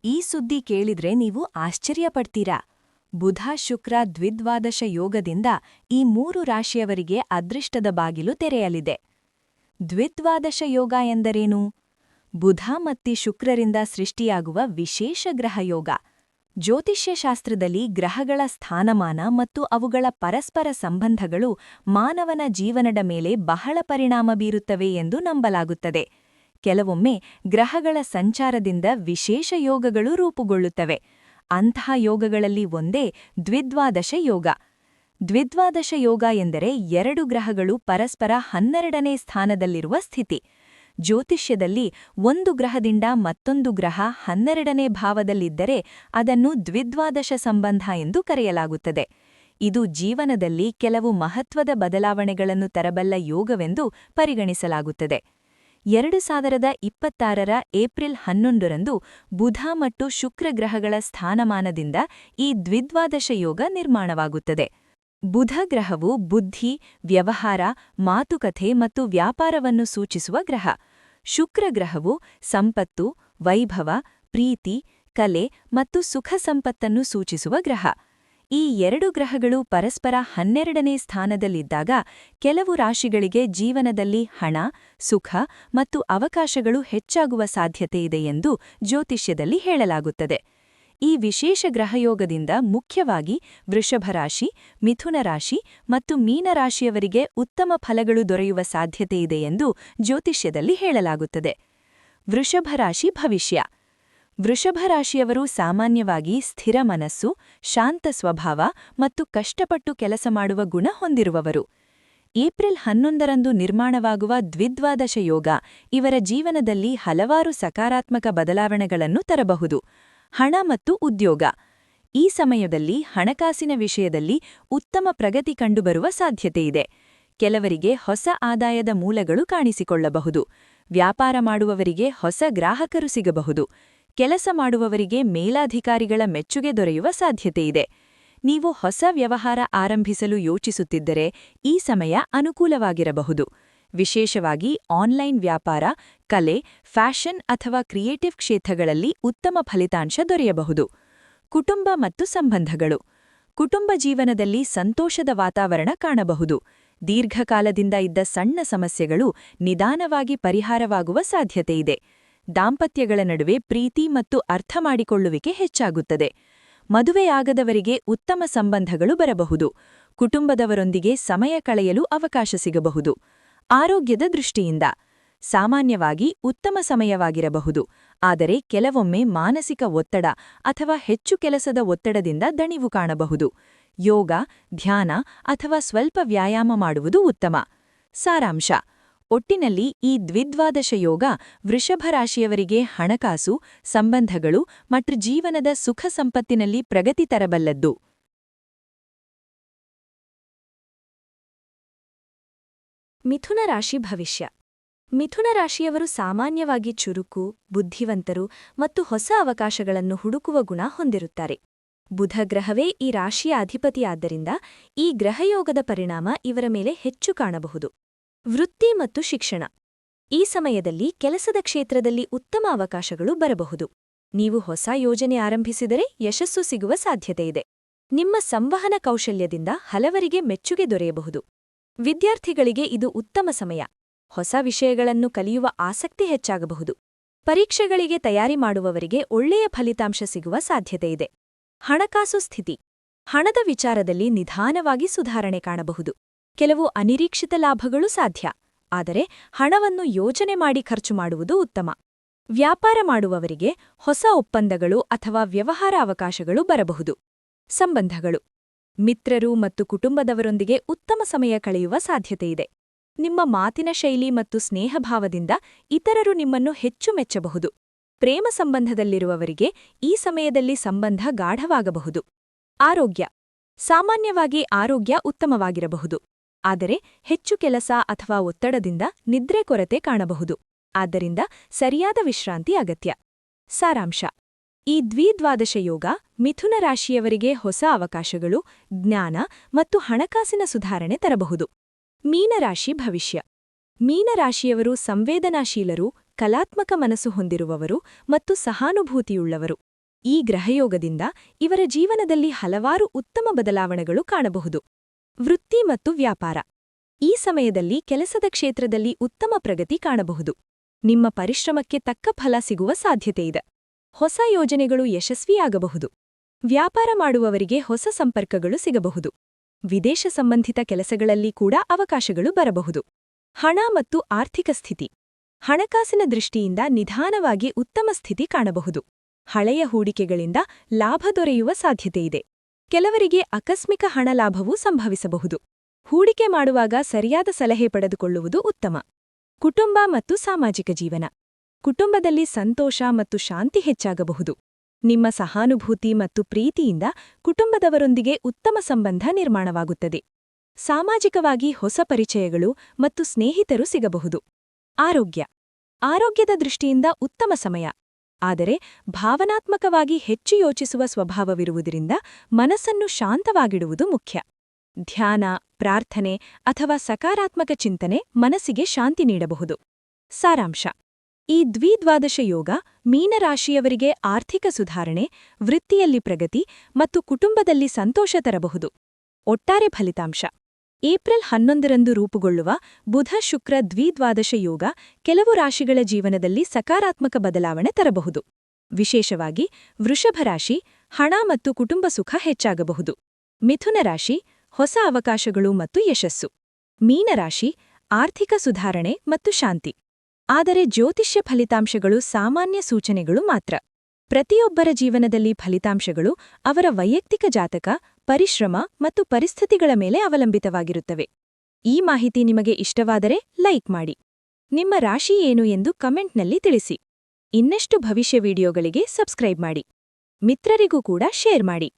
ಈ ಸುದ್ದಿ ಕೇಳಿದ್ರೆ ನೀವು ಆಶ್ಚರ್ಯಪಡ್ತೀರಾ. ಬುಧ ಶುಕ್ರ ದ್ವಿದ್ವಾದಶ ಯೋಗದಿಂದ ಈ 3 ರಾಶಿಯವರಿಗೆ ಅದೃಷ್ಟದ ಬಾಗಿಲು ತೆರೆಯಲಿದೆ. ದ್ವಿದ್ವಾದಶ ಯೋಗ ಎಂದರೇನು? ಬುಧ ಮತ್ತು ಶುಕ್ರರಿಂದ ಸೃಷ್ಟಿಯಾಗುವ ವಿಶೇಷ ಗ್ರಹಯೋಗ. ಜ್ಯೋತಿಷ್ಯಶಾಸ್ತ್ರದಲ್ಲಿ ಗ್ರಹಗಳ ಸ್ಥಾನಮಾನ ಮತ್ತು ಅವುಗಳ ಪರಸ್ಪರ ಸಂಬಂಧಗಳು ಮಾನವನ ಜೀವನದ ಮೇಲೆ ಬಹಳ ಪರಿಣಾಮ ಬೀರುತ್ತವೆ ಎಂದು ನಂಬಲಾಗುತ್ತದೆ. ಕೆಲವೊಮ್ಮೆ ಗ್ರಹಗಳ ಸಂಚಾರದಿಂದ ವಿಶೇಷ ಯೋಗಗಳು ರೂಪುಗೊಳ್ಳುತ್ತವೆ. ಅಂತಹ ಯೋಗಗಳಲ್ಲಿ ಒಂದೇ ದ್ವಿದ್ವಾದಶ ಯೋಗ. ದ್ವಿದ್ವಾದಶ ಯೋಗ ಎಂದರೆ 2 ಗ್ರಹಗಳು ಪರಸ್ಪರ 12ನೇ ಸ್ಥಾನದಲ್ಲಿರುವ ಸ್ಥಿತಿ. ಜ್ಯೋತಿಷ್ಯದಲ್ಲಿ ಒಂದು ಗ್ರಹದಿಂದ ಮತ್ತೊಂದು ಗ್ರಹ 12ನೇ ಭಾವದಲ್ಲಿದ್ದರೆ ಅದನ್ನು ದ್ವಿದ್ವಾದಶ ಸಂಬಂಧ ಎಂದು ಕರೆಯಲಾಗುತ್ತದೆ. ಇದು ಜೀವನದಲ್ಲಿ ಕೆಲವು ಮಹತ್ವದ ಬದಲಾವಣೆಗಳನ್ನು ತರಬಲ್ಲ ಯೋಗವೆಂದು ಪರಿಗಣಿಸಲಾಗುತ್ತದೆ. 2026ರ ಏಪ್ರಿಲ್ 11ರಂದು ಬುಧ ಮತ್ತು ಶುಕ್ರ ಗ್ರಹಗಳ ಸ್ಥಾನಮಾನದಿಂದ ಈ ದ್ವಿದ್ವಾದಶ ಯೋಗ ನಿರ್ಮಾಣವಾಗುತ್ತದೆ. ಬುಧ ಗ್ರಹವು ಬುದ್ಧಿ, ವ್ಯವಹಾರ, ಮಾತುಕತೆ ಮತ್ತು ವ್ಯಾಪಾರವನ್ನು ಸೂಚಿಸುವ ಗ್ರಹ. ಶುಕ್ರ ಗ್ರಹವು ಸಂಪತ್ತು, ವೈಭವ, ಪ್ರೀತಿ, ಕಲೆ ಮತ್ತು ಸುಖ ಸಂಪತ್ತನ್ನು ಸೂಚಿಸುವ ಗ್ರಹ. ಈ 2 ಗ್ರಹಗಳು ಪರಸ್ಪರ 12ನೇ ಸ್ಥಾನದಲ್ಲಿದ್ದಾಗ ಕೆಲವು ರಾಶಿಗಳಿಗೆ ಜೀವನದಲ್ಲಿ ಹಣ, ಸುಖ ಮತ್ತು ಅವಕಾಶಗಳು ಹೆಚ್ಚಾಗುವ ಸಾಧ್ಯತೆಯಿದೆ ಎಂದು ಜ್ಯೋತಿಷ್ಯದಲ್ಲಿ ಹೇಳಲಾಗುತ್ತದೆ. ಈ ವಿಶೇಷ ಗ್ರಹಯೋಗದಿಂದ ಮುಖ್ಯವಾಗಿ ವೃಷಭ ರಾಶಿ, ಮಿಥುನ ರಾಶಿ ಮತ್ತು ಮೀನರಾಶಿಯವರಿಗೆ ಉತ್ತಮ ಫಲಗಳು ದೊರೆಯುವ ಸಾಧ್ಯತೆಯಿದೆ ಎಂದು ಜ್ಯೋತಿಷ್ಯದಲ್ಲಿ ಹೇಳಲಾಗುತ್ತದೆ. ವೃಷಭ ರಾಶಿ ಭವಿಷ್ಯ. ವೃಷಭ ರಾಶಿಯವರು ಸಾಮಾನ್ಯವಾಗಿ ಸ್ಥಿರ ಮನಸ್ಸು, ಶಾಂತ ಸ್ವಭಾವ ಮತ್ತು ಕಷ್ಟಪಟ್ಟು ಕೆಲಸ ಮಾಡುವ ಗುಣ ಹೊಂದಿರುವವರು. ಏಪ್ರಿಲ್ 11ರಂದು ನಿರ್ಮಾಣವಾಗುವ ದ್ವಿದ್ವಾದಶ ಯೋಗ ಇವರ ಜೀವನದಲ್ಲಿ ಹಲವಾರು ಸಕಾರಾತ್ಮಕ ಬದಲಾವಣೆಗಳನ್ನು ತರಬಹುದು. ಹಣ ಮತ್ತು ಉದ್ಯೋಗ. ಈ ಸಮಯದಲ್ಲಿ ಹಣಕಾಸಿನ ವಿಷಯದಲ್ಲಿ ಉತ್ತಮ ಪ್ರಗತಿ ಕಂಡುಬರುವ ಸಾಧ್ಯತೆಯಿದೆ. ಕೆಲವರಿಗೆ ಹೊಸ ಆದಾಯದ ಮೂಲಗಳು ಕಾಣಿಸಿಕೊಳ್ಳಬಹುದು. ವ್ಯಾಪಾರ ಮಾಡುವವರಿಗೆ ಹೊಸ ಗ್ರಾಹಕರು ಸಿಗಬಹುದು. ಕೆಲಸ ಮಾಡುವವರಿಗೆ ಮೇಲಾಧಿಕಾರಿಗಳ ಮೆಚ್ಚುಗೆ ದೊರೆಯುವ ಸಾಧ್ಯತೆಯಿದೆ. ನೀವು ಹೊಸ ವ್ಯವಹಾರ ಆರಂಭಿಸಲು ಯೋಚಿಸುತ್ತಿದ್ದರೆ ಈ ಸಮಯ ಅನುಕೂಲವಾಗಿರಬಹುದು. ವಿಶೇಷವಾಗಿ ಆನ್ಲೈನ್ ವ್ಯಾಪಾರ, ಕಲೆ, ಫ್ಯಾಷನ್ ಅಥವಾ ಕ್ರಿಯೇಟಿವ್ ಕ್ಷೇತ್ರಗಳಲ್ಲಿ ಉತ್ತಮ ಫಲಿತಾಂಶ ದೊರೆಯಬಹುದು. ಕುಟುಂಬ ಮತ್ತು ಸಂಬಂಧಗಳು. ಕುಟುಂಬ ಜೀವನದಲ್ಲಿ ಸಂತೋಷದ ವಾತಾವರಣ ಕಾಣಬಹುದು. ದೀರ್ಘಕಾಲದಿಂದ ಇದ್ದ ಸಣ್ಣ ಸಮಸ್ಯೆಗಳು ನಿಧಾನವಾಗಿ ಪರಿಹಾರವಾಗುವ ಸಾಧ್ಯತೆಯಿದೆ. ದಾಂಪತ್ಯಗಳ ನಡುವೆ ಪ್ರೀತಿ ಮತ್ತು ಅರ್ಥಮಾಡಿಕೊಳ್ಳುವಿಕೆ ಹೆಚ್ಚಾಗುತ್ತದೆ. ಮದುವೆಯಾಗದವರಿಗೆ ಉತ್ತಮ ಸಂಬಂಧಗಳು ಬರಬಹುದು. ಕುಟುಂಬದವರೊಂದಿಗೆ ಸಮಯ ಕಳೆಯಲು ಅವಕಾಶ ಸಿಗಬಹುದು. ಆರೋಗ್ಯದ ದೃಷ್ಟಿಯಿಂದ ಸಾಮಾನ್ಯವಾಗಿ ಉತ್ತಮ ಸಮಯವಾಗಿರಬಹುದು, ಆದರೆ ಕೆಲವೊಮ್ಮೆ ಮಾನಸಿಕ ಒತ್ತಡ ಅಥವಾ ಹೆಚ್ಚು ಕೆಲಸದ ಒತ್ತಡದಿಂದ ದಣಿವು ಕಾಣಬಹುದು. ಯೋಗ, ಧ್ಯಾನ ಅಥವಾ ಸ್ವಲ್ಪ ವ್ಯಾಯಾಮ ಮಾಡುವುದು ಉತ್ತಮ. ಸಾರಾಂಶ: ಒಟ್ಟಿನಲ್ಲಿ ಈ ದ್ವಿದ್ವಾದಶ ಯೋಗ ವೃಷಭ ರಾಶಿಯವರಿಗೆ ಹಣಕಾಸು, ಸಂಬಂಧಗಳು ಮತ್ತು ಜೀವನದ ಸುಖ ಸಂಪತ್ತಿನಲ್ಲಿ ಪ್ರಗತಿ ತರಬಲ್ಲದ್ದು. ಮಿಥುನ ರಾಶಿ ಭವಿಷ್ಯ. ಮಿಥುನ ರಾಶಿಯವರು ಸಾಮಾನ್ಯವಾಗಿ ಚುರುಕು, ಬುದ್ಧಿವಂತರು ಮತ್ತು ಹೊಸ ಅವಕಾಶಗಳನ್ನು ಹುಡುಕುವ ಗುಣ ಹೊಂದಿರುತ್ತಾರೆ. ಬುಧ ಗ್ರಹವೇ ಈ ರಾಶಿಯ ಅಧಿಪತಿಯಾದ್ದರಿಂದ ಈ ಗ್ರಹಯೋಗದ ಪರಿಣಾಮ ಇವರ ಮೇಲೆ ಹೆಚ್ಚು ಕಾಣಬಹುದು. ವೃತ್ತಿ ಮತ್ತು ಶಿಕ್ಷಣ. ಈ ಸಮಯದಲ್ಲಿ ಕೆಲಸದ ಕ್ಷೇತ್ರದಲ್ಲಿ ಉತ್ತಮ ಅವಕಾಶಗಳು ಬರಬಹುದು. ನೀವು ಹೊಸ ಯೋಜನೆ ಆರಂಭಿಸಿದರೆ ಯಶಸ್ಸು ಸಿಗುವ ಸಾಧ್ಯತೆಯಿದೆ. ನಿಮ್ಮ ಸಂವಹನ ಕೌಶಲ್ಯದಿಂದ ಹಲವರಿಗೆ ಮೆಚ್ಚುಗೆ ದೊರೆಯಬಹುದು. ವಿದ್ಯಾರ್ಥಿಗಳಿಗೆ ಇದು ಉತ್ತಮ ಸಮಯ. ಹೊಸ ವಿಷಯಗಳನ್ನು ಕಲಿಯುವ ಆಸಕ್ತಿ ಹೆಚ್ಚಾಗಬಹುದು. ಪರೀಕ್ಷೆಗಳಿಗೆ ತಯಾರಿ ಮಾಡುವವರಿಗೆ ಒಳ್ಳೆಯ ಫಲಿತಾಂಶ ಸಿಗುವ ಸಾಧ್ಯತೆಯಿದೆ. ಹಣಕಾಸು ಸ್ಥಿತಿ. ಹಣದ ವಿಚಾರದಲ್ಲಿ ನಿಧಾನವಾಗಿ ಸುಧಾರಣೆ ಕಾಣಬಹುದು. ಕೆಲವು ಅನಿರೀಕ್ಷಿತ ಲಾಭಗಳು ಸಾಧ್ಯ, ಆದರೆ ಹಣವನ್ನು ಯೋಜನೆ ಮಾಡಿ ಖರ್ಚು ಮಾಡುವುದು ಉತ್ತಮ. ವ್ಯಾಪಾರ ಮಾಡುವವರಿಗೆ ಹೊಸ ಒಪ್ಪಂದಗಳು ಅಥವಾ ವ್ಯವಹಾರ ಅವಕಾಶಗಳು ಬರಬಹುದು. ಸಂಬಂಧಗಳು. ಮಿತ್ರರು ಮತ್ತು ಕುಟುಂಬದವರೊಂದಿಗೆ ಉತ್ತಮ ಸಮಯ ಕಳೆಯುವ ಸಾಧ್ಯತೆಯಿದೆ. ನಿಮ್ಮ ಮಾತಿನ ಶೈಲಿ ಮತ್ತು ಸ್ನೇಹಭಾವದಿಂದ ಇತರರು ನಿಮ್ಮನ್ನು ಹೆಚ್ಚು ಮೆಚ್ಚಬಹುದು. ಪ್ರೇಮ ಸಂಬಂಧದಲ್ಲಿರುವವರಿಗೆ ಈ ಸಮಯದಲ್ಲಿ ಸಂಬಂಧ ಗಾಢವಾಗಬಹುದು. ಆರೋಗ್ಯ. ಸಾಮಾನ್ಯವಾಗಿ ಆರೋಗ್ಯ ಉತ್ತಮವಾಗಿರಬಹುದು, ಆದರೆ ಹೆಚ್ಚು ಕೆಲಸ ಅಥವಾ ಒತ್ತಡದಿಂದ ನಿದ್ರೆ ಕೊರತೆ ಕಾಣಬಹುದು. ಆದ್ದರಿಂದ ಸರಿಯಾದ ವಿಶ್ರಾಂತಿ ಅಗತ್ಯ. ಸಾರಾಂಶ: ಈ ದ್ವಿದ್ವಾದಶ ಯೋಗ ಮಿಥುನ ರಾಶಿಯವರಿಗೆ ಹೊಸ ಅವಕಾಶಗಳು, ಜ್ಞಾನ ಮತ್ತು ಹಣಕಾಸಿನ ಸುಧಾರಣೆ ತರಬಹುದು. ಮೀನರಾಶಿ ಭವಿಷ್ಯ. ಮೀನರಾಶಿಯವರು ಸಂವೇದನಾಶೀಲರು, ಕಲಾತ್ಮಕ ಮನಸ್ಸು ಹೊಂದಿರುವವರು ಮತ್ತು ಸಹಾನುಭೂತಿಯುಳ್ಳವರು. ಈ ಗ್ರಹಯೋಗದಿಂದ ಇವರ ಜೀವನದಲ್ಲಿ ಹಲವಾರು ಉತ್ತಮ ಬದಲಾವಣೆಗಳು ಕಾಣಬಹುದು. ವೃತ್ತಿ ಮತ್ತು ವ್ಯಾಪಾರ. ಈ ಸಮಯದಲ್ಲಿ ಕೆಲಸದ ಕ್ಷೇತ್ರದಲ್ಲಿ ಉತ್ತಮ ಪ್ರಗತಿ ಕಾಣಬಹುದು. ನಿಮ್ಮ ಪರಿಶ್ರಮಕ್ಕೆ ತಕ್ಕ ಫಲ ಸಿಗುವ ಸಾಧ್ಯತೆಯಿದೆ. ಹೊಸ ಯೋಜನೆಗಳು ಯಶಸ್ವಿಯಾಗಬಹುದು. ವ್ಯಾಪಾರ ಮಾಡುವವರಿಗೆ ಹೊಸ ಸಂಪರ್ಕಗಳು ಸಿಗಬಹುದು. ವಿದೇಶ ಸಂಬಂಧಿತ ಕೆಲಸಗಳಲ್ಲಿ ಕೂಡ ಅವಕಾಶಗಳು ಬರಬಹುದು. ಹಣ ಮತ್ತು ಆರ್ಥಿಕ ಸ್ಥಿತಿ. ಹಣಕಾಸಿನ ದೃಷ್ಟಿಯಿಂದ ನಿಧಾನವಾಗಿ ಉತ್ತಮ ಸ್ಥಿತಿ ಕಾಣಬಹುದು. ಹಳೆಯ ಹೂಡಿಕೆಗಳಿಂದ ಲಾಭ ದೊರೆಯುವ ಸಾಧ್ಯತೆಯಿದೆ. ಕೆಲವರಿಗೆ ಆಕಸ್ಮಿಕ ಹಣ ಲಾಭವೂ ಸಂಭವಿಸಬಹುದು. ಹೂಡಿಕೆ ಮಾಡುವಾಗ ಸರಿಯಾದ ಸಲಹೆ ಪಡೆದುಕೊಳ್ಳುವುದು ಉತ್ತಮ. ಕುಟುಂಬ ಮತ್ತು ಸಾಮಾಜಿಕ ಜೀವನ. ಕುಟುಂಬದಲ್ಲಿ ಸಂತೋಷ ಮತ್ತು ಶಾಂತಿ ಹೆಚ್ಚಾಗಬಹುದು. ನಿಮ್ಮ ಸಹಾನುಭೂತಿ ಮತ್ತು ಪ್ರೀತಿಯಿಂದ ಕುಟುಂಬದವರೊಂದಿಗೆ ಉತ್ತಮ ಸಂಬಂಧ ನಿರ್ಮಾಣವಾಗುತ್ತದೆ. ಸಾಮಾಜಿಕವಾಗಿ ಹೊಸ ಪರಿಚಯಗಳು ಮತ್ತು ಸ್ನೇಹಿತರು ಸಿಗಬಹುದು. ಆರೋಗ್ಯ. ಆರೋಗ್ಯದ ದೃಷ್ಟಿಯಿಂದ ಉತ್ತಮ ಸಮಯ. ಆದರೆ ಭಾವನಾತ್ಮಕವಾಗಿ ಹೆಚ್ಚು ಯೋಚಿಸುವ ಸ್ವಭಾವವಿರುವುದರಿಂದ ಮನಸ್ಸನ್ನು ಶಾಂತವಾಗಿಡುವುದು ಮುಖ್ಯ. ಧ್ಯಾನ, ಪ್ರಾರ್ಥನೆ ಅಥವಾ ಸಕಾರಾತ್ಮಕ ಚಿಂತನೆ ಮನಸ್ಸಿಗೆ ಶಾಂತಿ ನೀಡಬಹುದು. ಸಾರಾಂಶ. ಈ ದ್ವಿದ್ವಾದಶ ಯೋಗ ಮೀನರಾಶಿಯವರಿಗೆ ಆರ್ಥಿಕ ಸುಧಾರಣೆ, ವೃತ್ತಿಯಲ್ಲಿ ಪ್ರಗತಿ ಮತ್ತು ಕುಟುಂಬದಲ್ಲಿ ಸಂತೋಷ ತರಬಹುದು. ಒಟ್ಟಾರೆ ಫಲಿತಾಂಶ. ಏಪ್ರಿಲ್ 11ರಂದು ರೂಪುಗೊಳ್ಳುವ ಬುಧ-ಶುಕ್ರ ದ್ವಿದ್ವಾದಶ ಯೋಗ ಕೆಲವು ರಾಶಿಗಳ ಜೀವನದಲ್ಲಿ ಸಕಾರಾತ್ಮಕ ಬದಲಾವಣೆ ತರಬಹುದು. ವಿಶೇಷವಾಗಿ ವೃಷಭ ರಾಶಿ ಹಣ ಮತ್ತು ಕುಟುಂಬ ಸುಖ ಹೆಚ್ಚಾಗಬಹುದು. ಮಿಥುನ ರಾಶಿ ಹೊಸ ಅವಕಾಶಗಳು ಮತ್ತು ಯಶಸ್ಸು. ಮೀನರಾಶಿ ಆರ್ಥಿಕ ಸುಧಾರಣೆ ಮತ್ತು ಶಾಂತಿ. ಆದರೆ ಜ್ಯೋತಿಷ್ಯ ಫಲಿತಾಂಶಗಳು ಸಾಮಾನ್ಯ ಸೂಚನೆಗಳು ಮಾತ್ರ. ಪ್ರತಿಯೊಬ್ಬರ ಜೀವನದಲ್ಲಿ ಫಲಿತಾಂಶಗಳು ಅವರ ವೈಯಕ್ತಿಕ ಜಾತಕ, ಪರಿಶ್ರಮ ಮತ್ತು ಪರಿಸ್ಥಿತಿಗಳ ಮೇಲೆ ಅವಲಂಬಿತವಾಗಿರುತ್ತವೆ. ಈ ಮಾಹಿತಿ ನಿಮಗೆ ಇಷ್ಟವಾದರೆ ಲೈಕ್ ಮಾಡಿ. ನಿಮ್ಮ ರಾಶಿ ಏನು ಎಂದು ಕಮೆಂಟ್ನಲ್ಲಿ ತಿಳಿಸಿ. ಇನ್ನಷ್ಟು ಭವಿಷ್ಯ ವಿಡಿಯೋಗಳಿಗೆ ಸಬ್ಸ್ಕ್ರೈಬ್ ಮಾಡಿ. ಮಿತ್ರರಿಗೂ ಕೂಡ ಶೇರ್ ಮಾಡಿ.